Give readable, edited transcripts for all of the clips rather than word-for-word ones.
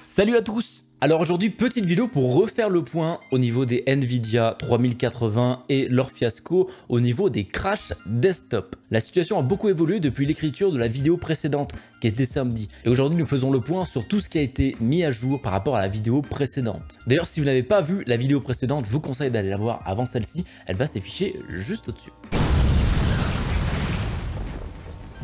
Salut à tous! Alors aujourd'hui, petite vidéo pour refaire le point au niveau des Nvidia 3080 et leur fiasco au niveau des crashs desktop. La situation a beaucoup évolué depuis l'écriture de la vidéo précédente qui était samedi. Et aujourd'hui, nous faisons le point sur tout ce qui a été mis à jour par rapport à la vidéo précédente. D'ailleurs, si vous n'avez pas vu la vidéo précédente, je vous conseille d'aller la voir avant celle-ci. Elle va s'afficher juste au-dessus.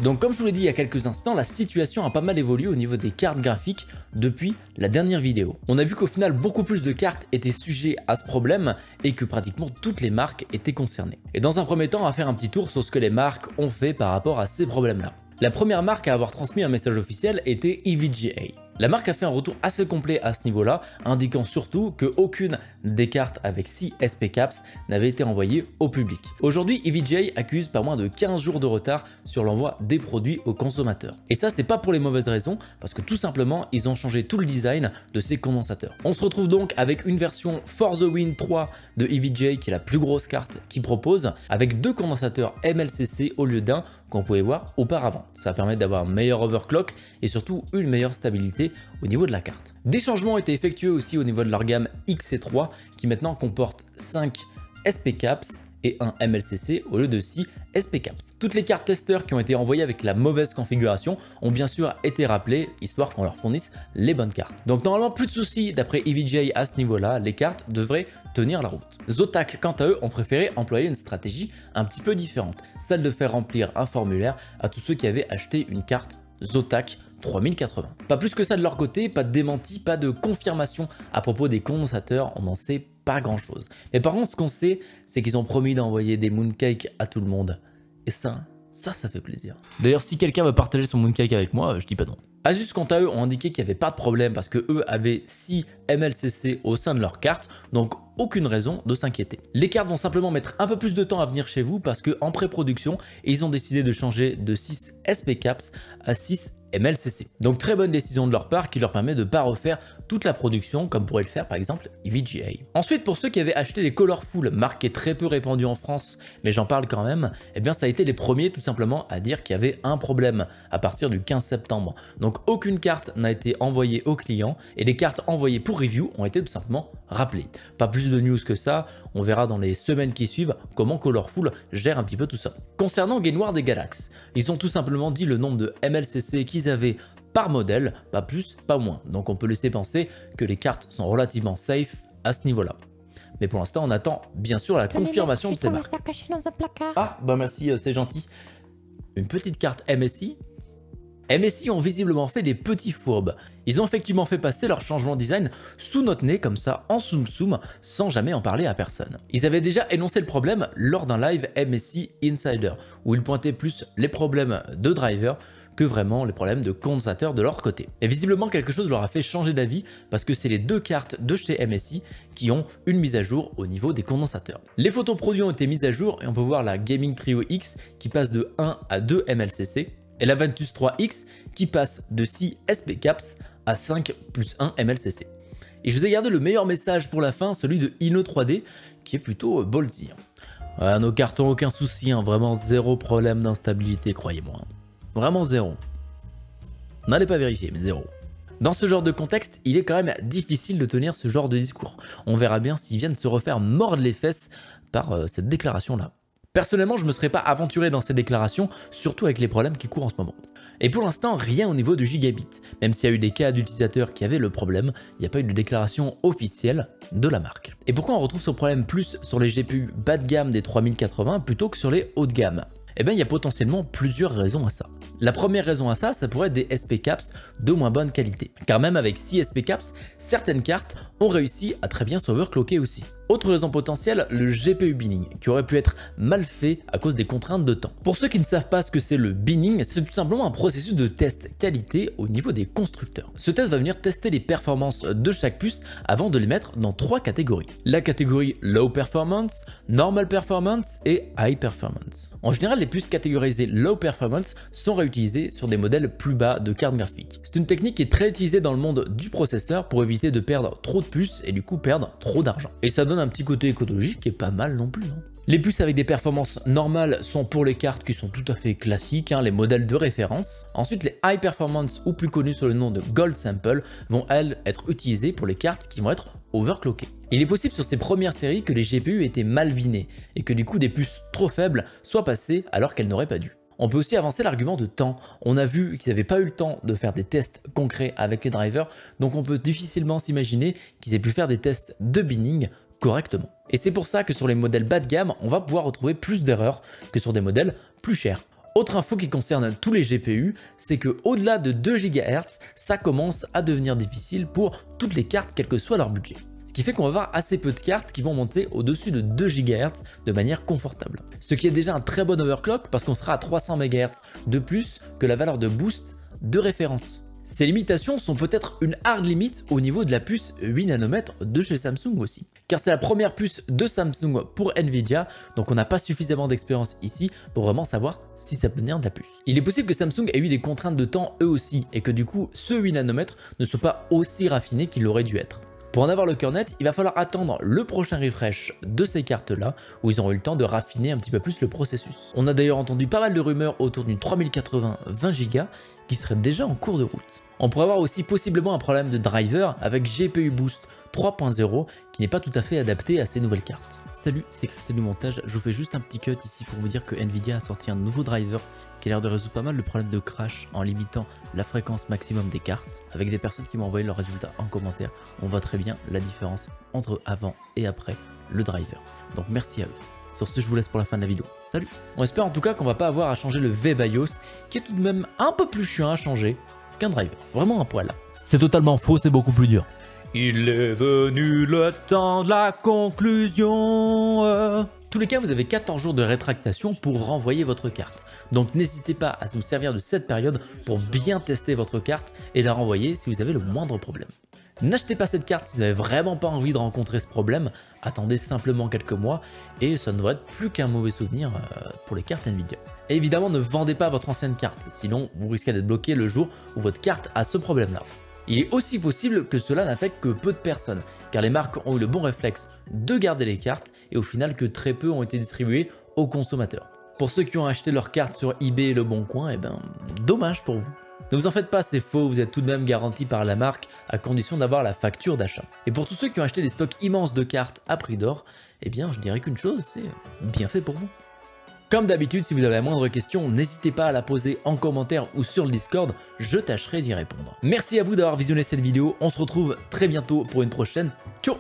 Donc comme je vous l'ai dit il y a quelques instants, la situation a pas mal évolué au niveau des cartes graphiques depuis la dernière vidéo. On a vu qu'au final beaucoup plus de cartes étaient sujets à ce problème et que pratiquement toutes les marques étaient concernées. Et dans un premier temps, on va faire un petit tour sur ce que les marques ont fait par rapport à ces problèmes-là. La première marque à avoir transmis un message officiel était EVGA. La marque a fait un retour assez complet à ce niveau-là, indiquant surtout qu'aucune des cartes avec 6 SP Caps n'avait été envoyée au public. Aujourd'hui, EVGA accuse pas moins de 15 jours de retard sur l'envoi des produits aux consommateurs. Et ça, c'est pas pour les mauvaises raisons, parce que tout simplement, ils ont changé tout le design de ces condensateurs. On se retrouve donc avec une version For the Win 3 de EVGA, qui est la plus grosse carte qu'ils proposent, avec 2 condensateurs MLCC au lieu d'un qu'on pouvait voir auparavant. Ça permet d'avoir un meilleur overclock et surtout une meilleure stabilité au niveau de la carte. Des changements ont été effectués aussi au niveau de leur gamme XC3 qui maintenant comporte 5 SP Caps et un MLCC au lieu de 6 SP Caps. Toutes les cartes testeurs qui ont été envoyées avec la mauvaise configuration ont bien sûr été rappelées, histoire qu'on leur fournisse les bonnes cartes. Donc normalement plus de soucis d'après EVGA à ce niveau-là, les cartes devraient tenir la route. Zotac quant à eux ont préféré employer une stratégie un petit peu différente, celle de faire remplir un formulaire à tous ceux qui avaient acheté une carte Zotac 3080. Pas plus que ça de leur côté, pas de démenti, pas de confirmation à propos des condensateurs, on n'en sait pas grand chose. Mais par contre ce qu'on sait, c'est qu'ils ont promis d'envoyer des mooncakes à tout le monde. Et ça fait plaisir. D'ailleurs si quelqu'un veut partager son mooncake avec moi, je dis pas non. Asus quant à eux ont indiqué qu'il n'y avait pas de problème parce que eux avaient 6 MLCC au sein de leur carte, donc aucune raison de s'inquiéter. Les cartes vont simplement mettre un peu plus de temps à venir chez vous parce qu'en pré-production, ils ont décidé de changer de 6 SP Caps à 6 MLCC. Donc très bonne décision de leur part qui leur permet de ne pas refaire toute la production comme pourrait le faire par exemple EVGA. Ensuite pour ceux qui avaient acheté les Colorful, marque qui est très peu répandue en France mais j'en parle quand même, eh bien ça a été les premiers tout simplement à dire qu'il y avait un problème à partir du 15 septembre. Donc aucune carte n'a été envoyée aux clients et les cartes envoyées pour review ont été tout simplement rappelées. Pas plus de news que ça, on verra dans les semaines qui suivent comment Colorful gère un petit peu tout ça. Concernant Gainward et Galax, ils ont tout simplement dit le nombre de MLCC qu'ils avaient par modèle, pas plus, pas moins. Donc on peut laisser penser que les cartes sont relativement safe à ce niveau-là. Mais pour l'instant, on attend bien sûr la confirmation de ces marques. Ah, bah merci, c'est gentil. Une petite carte MSI. MSI ont visiblement fait des petits fourbes. Ils ont effectivement fait passer leur changement de design sous notre nez comme ça en soum sans jamais en parler à personne. Ils avaient déjà énoncé le problème lors d'un live MSI Insider où ils pointaient plus les problèmes de driver que vraiment les problèmes de condensateurs de leur côté. Et visiblement quelque chose leur a fait changer d'avis parce que c'est les 2 cartes de chez MSI qui ont une mise à jour au niveau des condensateurs. Les photos produits ont été mises à jour et on peut voir la Gaming Trio X qui passe de 1 à 2 MLCC et la Ventus 3X qui passe de 6 SP Caps à 5 plus 1 MLCC. Et je vous ai gardé le meilleur message pour la fin, celui de Inno3D qui est plutôt ballsy. Nos cartes n'ont aucun souci, vraiment zéro problème d'instabilité, croyez-moi. Vraiment zéro. N'allez pas vérifier, mais zéro. Dans ce genre de contexte, il est quand même difficile de tenir ce genre de discours. On verra bien s'ils viennent se refaire mordre les fesses par cette déclaration-là. Personnellement, je ne me serais pas aventuré dans ces déclarations, surtout avec les problèmes qui courent en ce moment. Et pour l'instant, rien au niveau du gigabit. Même s'il y a eu des cas d'utilisateurs qui avaient le problème, il n'y a pas eu de déclaration officielle de la marque. Et pourquoi on retrouve ce problème plus sur les GPU bas de gamme des 3080 plutôt que sur les hauts de gamme ? Eh bien, il y a potentiellement plusieurs raisons à ça. La première raison à ça pourrait être des SP Caps de moins bonne qualité. Car même avec 6 SP Caps, certaines cartes ont réussi à très bien s'overclocker aussi. Autre raison potentielle, le GPU binning, qui aurait pu être mal fait à cause des contraintes de temps. Pour ceux qui ne savent pas ce que c'est le binning, c'est tout simplement un processus de test qualité au niveau des constructeurs. Ce test va venir tester les performances de chaque puce avant de les mettre dans 3 catégories. La catégorie Low Performance, Normal Performance et High Performance. En général, les puces catégorisées Low Performance sont réutilisées sur des modèles plus bas de cartes graphiques. C'est une technique qui est très utilisée dans le monde du processeur pour éviter de perdre trop de puces et du coup perdre trop d'argent. Et ça donne un petit côté écologique qui est pas mal non plus. Les puces avec des performances normales sont pour les cartes qui sont tout à fait classiques, les modèles de référence. Ensuite, les High Performance, ou plus connus sous le nom de Gold Sample, vont elles être utilisées pour les cartes qui vont être overclockées. Il est possible sur ces premières séries que les GPU étaient mal binés et que du coup des puces trop faibles soient passées alors qu'elles n'auraient pas dû. On peut aussi avancer l'argument de temps. On a vu qu'ils n'avaient pas eu le temps de faire des tests concrets avec les drivers, donc on peut difficilement s'imaginer qu'ils aient pu faire des tests de binning correctement. Et c'est pour ça que sur les modèles bas de gamme, on va pouvoir retrouver plus d'erreurs que sur des modèles plus chers. Autre info qui concerne tous les GPU, c'est que au-delà de 2 GHz, ça commence à devenir difficile pour toutes les cartes, quel que soit leur budget. Ce qui fait qu'on va avoir assez peu de cartes qui vont monter au-dessus de 2 GHz de manière confortable. Ce qui est déjà un très bon overclock parce qu'on sera à 300 MHz de plus que la valeur de boost de référence. Ces limitations sont peut-être une hard limit au niveau de la puce 8 nanomètres de chez Samsung aussi. Car c'est la première puce de Samsung pour Nvidia, donc on n'a pas suffisamment d'expérience ici pour vraiment savoir si ça peut venir de la puce. Il est possible que Samsung ait eu des contraintes de temps eux aussi, et que du coup ce 8 nanomètres ne soit pas aussi raffiné qu'il aurait dû être. Pour en avoir le cœur net, il va falloir attendre le prochain refresh de ces cartes-là, où ils auront eu le temps de raffiner un petit peu plus le processus. On a d'ailleurs entendu pas mal de rumeurs autour d'une 3080 20 Go qui serait déjà en cours de route. On pourrait avoir aussi possiblement un problème de driver avec GPU Boost 3.0 qui n'est pas tout à fait adapté à ces nouvelles cartes. Salut, c'est Christelle du montage, je vous fais juste un petit cut ici pour vous dire que Nvidia a sorti un nouveau driver qui a l'air de résoudre pas mal le problème de crash en limitant la fréquence maximum des cartes. Avec des personnes qui m'ont envoyé leurs résultats en commentaire, on voit très bien la différence entre avant et après le driver. Donc merci à eux. Sur ce, je vous laisse pour la fin de la vidéo. Salut! On espère en tout cas qu'on va pas avoir à changer le VBIOS qui est tout de même un peu plus chiant à changer qu'un driver. Vraiment un poil. C'est totalement faux, c'est beaucoup plus dur. Il est venu le temps de la conclusion. Tous les cas, vous avez 14 jours de rétractation pour renvoyer votre carte. Donc n'hésitez pas à vous servir de cette période pour bien tester votre carte et la renvoyer si vous avez le moindre problème. N'achetez pas cette carte si vous n'avez vraiment pas envie de rencontrer ce problème, attendez simplement quelques mois et ça ne devrait être plus qu'un mauvais souvenir pour les cartes Nvidia. Et évidemment, ne vendez pas votre ancienne carte, sinon vous risquez d'être bloqué le jour où votre carte a ce problème-là. Il est aussi possible que cela n'affecte que peu de personnes, car les marques ont eu le bon réflexe de garder les cartes et au final que très peu ont été distribuées aux consommateurs. Pour ceux qui ont acheté leurs cartes sur eBay et Le Bon Coin, dommage pour vous. Ne vous en faites pas, c'est faux, vous êtes tout de même garanti par la marque à condition d'avoir la facture d'achat. Et pour tous ceux qui ont acheté des stocks immenses de cartes à prix d'or, je dirais qu'une chose, c'est bien fait pour vous. Comme d'habitude, si vous avez la moindre question, n'hésitez pas à la poser en commentaire ou sur le Discord, je tâcherai d'y répondre. Merci à vous d'avoir visionné cette vidéo, on se retrouve très bientôt pour une prochaine. Ciao!